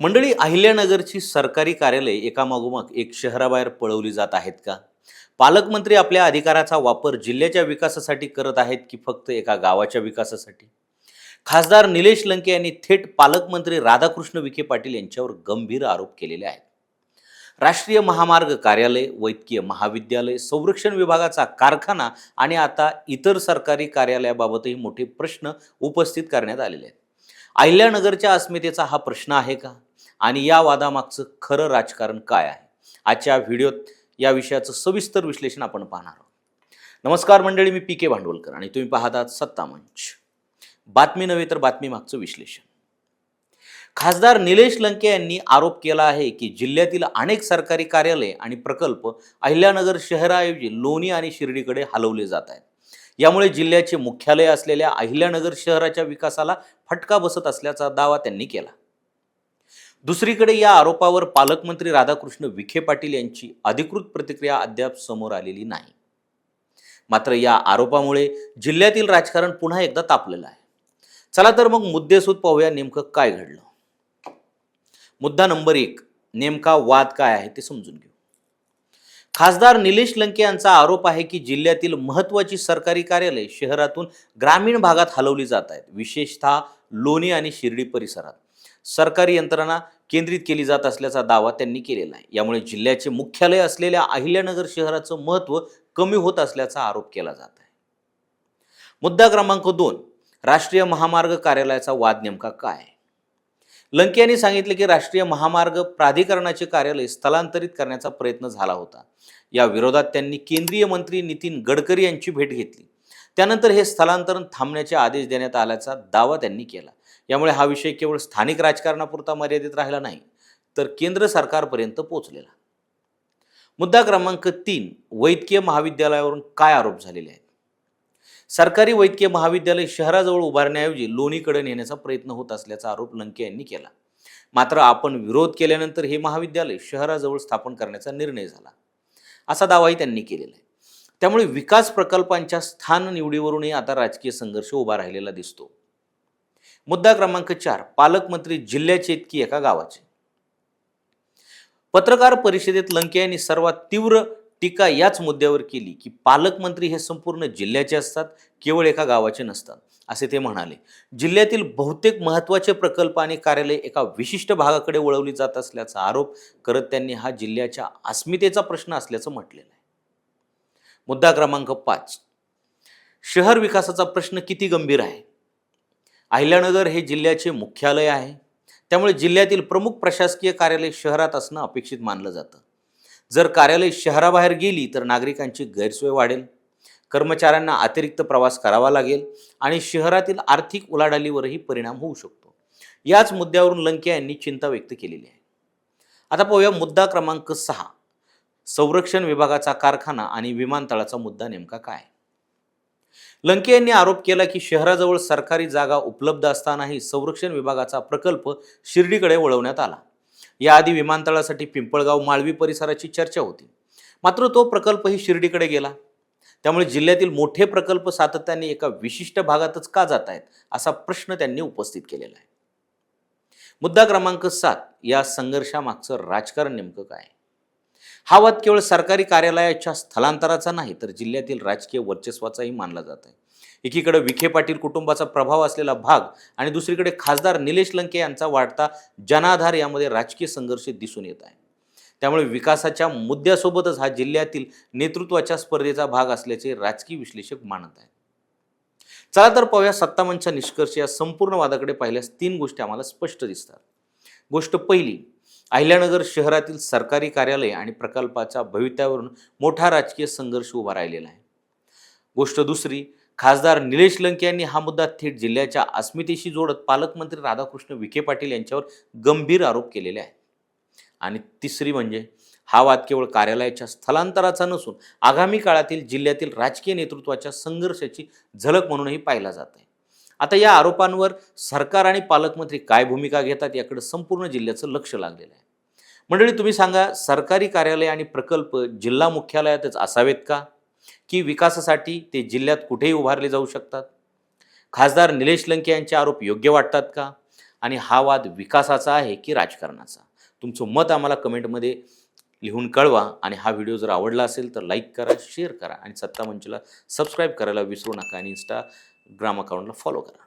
मंडळी, अहिल्यानगरची सरकारी कार्यालय एकामागोमाग एक शहराबाहेर पळवली जात आहेत का? पालकमंत्री आपल्या अधिकाराचा वापर जिल्ह्याच्या विकासासाठी करत आहेत की फक्त एका गावाच्या विकासासाठी? खासदार निलेश लंके यांनी थेट पालकमंत्री राधाकृष्ण विखे पाटील यांच्यावर गंभीर आरोप केलेले आहेत. राष्ट्रीय महामार्ग कार्यालय, वैद्यकीय महाविद्यालय, संरक्षण विभागाचा कारखाना आणि आता इतर सरकारी कार्यालयाबाबतही मोठे प्रश्न उपस्थित करण्यात आलेले आहेत. अहिल्यानगरच्या अस्मितेचा हा प्रश्न आहे का? आणि या वादामागचं खरं राजकारण काय आहे? आजच्या व्हिडिओत या विषयाचं सविस्तर विश्लेषण आपण पाहणार आहोत. नमस्कार मंडळी, मी पी के भांडवलकर आणि तुम्ही पाहतात सत्ता मंच. बातमी नव्हे तर बातमी मागचं विश्लेषण. खासदार निलेश लंके यांनी आरोप केला आहे की जिल्ह्यातील अनेक सरकारी कार्यालय आणि प्रकल्प अहिल्यानगर शहराऐवजी लोणी आणि शिर्डीकडे हलवले जात आहेत. यामुळे जिल्ह्याचे मुख्यालय असलेल्या अहिल्यानगर शहराच्या विकासाला फटका बसत असल्याचा दावा त्यांनी केला. दुसरीकडे या आरोपावर पालकमंत्री राधाकृष्ण विखे पाटील यांची अधिकृत प्रतिक्रिया अद्याप समोर आलेली नाही. मात्र या आरोपामुळे जिल्ह्यातील राजकारण पुन्हा एकदा तापलेलं आहे. चला तर मग मुद्देसूद पाहूया नेमकं काय घडलं. मुद्दा नंबर 1, नेमका वाद काय आहे ते समजून घेऊ. खासदार निलेश लंके यांचा आरोप आहे की जिल्ह्यातील महत्त्वाची सरकारी कार्यालय शहरातून ग्रामीण भागात हलवली जात आहेत. विशेषतः लोणी आणि शिर्डी परिसरात सरकारी यंत्रणा केंद्रित केली जात असल्याचा दावा त्यांनी केलेला आहे. यामुळे जिल्ह्याचे मुख्यालय असलेल्या अहिल्यानगर शहराचं महत्त्व कमी होत असल्याचा आरोप केला जात आहे. मुद्दा क्रमांक 2, राष्ट्रीय महामार्ग कार्यालयाचा वाद नेमका काय? लंके यांनी सांगितले की राष्ट्रीय महामार्ग प्राधिकरणाचे कार्यालय स्थलांतरित करण्याचा प्रयत्न झाला होता. या विरोधात त्यांनी केंद्रीय मंत्री नितीन गडकरी यांची भेट घेतली. त्यानंतर हे स्थलांतरण थांबण्याचे आदेश देण्यात आल्याचा दावा त्यांनी केला. यामुळे हा विषय केवळ स्थानिक राजकारणापुरता मर्यादित राहिला नाही, तर केंद्र सरकारपर्यंत पोहोचलेला. मुद्दा क्रमांक 3, वैद्यकीय महाविद्यालयावरून काय आरोप झालेले आहेत? सरकारी वैद्यकीय महाविद्यालय शहराजवळ उभारण्याऐवजी लोणीकडे नेण्याचा प्रयत्न होत असल्याचा आरोप लंके यांनी केला. मात्र आपण विरोध केल्यानंतर हे महाविद्यालय शहराजवळ स्थापन करण्याचा निर्णय झाला, असा दावाही त्यांनी केलेला आहे. त्यामुळे विकास प्रकल्पांच्या स्थान निवडीवरूनही आता राजकीय संघर्ष उभा राहिलेला दिसतो. मुद्दा क्रमांक 4, पालकमंत्री जिल्ह्याचे की एका गावाचे? पत्रकार परिषदेत लंके यांनी सर्वात तीव्र टीका याच मुद्द्यावर केली की पालकमंत्री हे संपूर्ण जिल्ह्याचे असतात, केवळ एका गावाचे नसतात, असे ते म्हणाले. जिल्ह्यातील बहुतेक महत्त्वाचे प्रकल्प आणि कार्यालय एका विशिष्ट भागाकडे वळवली जात असल्याचा आरोप करत त्यांनी हा जिल्ह्याच्या अस्मितेचा प्रश्न असल्याचं म्हटलेलं आहे. मुद्दा क्रमांक 5, शहर विकासाचा प्रश्न किती गंभीर आहे? अहिल्यानगर हे जिल्ह्याचे मुख्यालय आहे. त्यामुळे जिल्ह्यातील प्रमुख प्रशासकीय कार्यालय शहरात असणं अपेक्षित मानलं जातं. जर कार्यालय शहराबाहेर गेली तर नागरिकांची गैरसोय वाढेल, कर्मचाऱ्यांना अतिरिक्त प्रवास करावा लागेल आणि शहरातील आर्थिक उलाढालीवरही परिणाम होऊ शकतो. याच मुद्द्यावरून लंके यांनी चिंता व्यक्त केलेली आहे. आता पाहूया मुद्दा क्रमांक 6, संरक्षण विभागाचा कारखाना आणि विमानतळाचा मुद्दा नेमका काय? लंके यांनी आरोप केला की शहराजवळ सरकारी जागा उपलब्ध असतानाही संरक्षण विभागाचा प्रकल्प शिर्डीकडे वळवण्यात आला. याआधी विमानतळासाठी पिंपळगाव माळवी परिसराची चर्चा होती, मात्र तो प्रकल्पही शिर्डीकडे गेला. त्यामुळे जिल्ह्यातील मोठे प्रकल्प सातत्याने एका विशिष्ट भागातच का जात आहेत, असा प्रश्न त्यांनी उपस्थित केलेला आहे. मुद्दा क्रमांक 7, या संघर्षामागचं राजकारण नेमकं काय? हा वाद केवळ सरकारी कार्यालयाच्या स्थलांतराचा नाही, तर जिल्ह्यातील राजकीय वर्चस्वाचाही मानला जात आहे. एकीकडे विखे पाटील कुटुंबाचा प्रभाव असलेला भाग आणि दुसरीकडे खासदार निलेश लंके यांचा वाढता जनाधार, यामध्ये राजकीय संघर्ष दिसून येत आहे. त्यामुळे विकासाच्या मुद्द्यासोबतच हा जिल्ह्यातील नेतृत्वाच्या स्पर्धेचा भाग असल्याचे राजकीय विश्लेषक मानत आहेत. चला तर पाहूया सत्तामंचचा निष्कर्ष. या संपूर्ण वादाकडे पाहिल्यास 3 गोष्टी आम्हाला स्पष्ट दिसतात. गोष्ट पहिली, अहिल्यानगर शहरातील सरकारी कार्यालय आणि प्रकल्पाच्या भवितव्यावरून मोठा राजकीय संघर्ष उभा राहिलेला आहे. गोष्ट दुसरी, खासदार निलेश लंके यांनी हा मुद्दा थेट जिल्ह्याच्या अस्मितेशी जोडत पालकमंत्री राधाकृष्ण विखे पाटील यांच्यावर गंभीर आरोप केलेले आहेत. आणि तिसरी म्हणजे हा वाद केवळ कार्यालयाच्या स्थलांतराचा नसून आगामी काळातील जिल्ह्यातील राजकीय नेतृत्वाच्या संघर्षाची झलक म्हणूनही पाहिला जात आहे. आता या आरोपांवर सरकार आणि पालकमंत्री काय भूमिका घेतात याकडे संपूर्ण जिल्ह्याचं लक्ष लागलेलं आहे. मंडळी, तुम्ही सांगा, सरकारी कार्यालय आणि प्रकल्प जिल्हा मुख्यालयातच असावेत का, की विकासासाठी ते जिल्ह्यात कुठेही उभारले जाऊ शकतात? खासदार निलेश लंके यांचे आरोप योग्य वाटतात का? आणि हा वाद विकासाचा आहे की राजकारणाचा? तुमचं मत आम्हाला कमेंटमध्ये लिहून कळवा आणि हा व्हिडिओ जर आवडला असेल तर लाईक करा, शेअर करा आणि सत्ता मंचला सबस्क्राईब करायला विसरू नका आणि इंस्टाग्राम अकाउंटला फॉलो करा.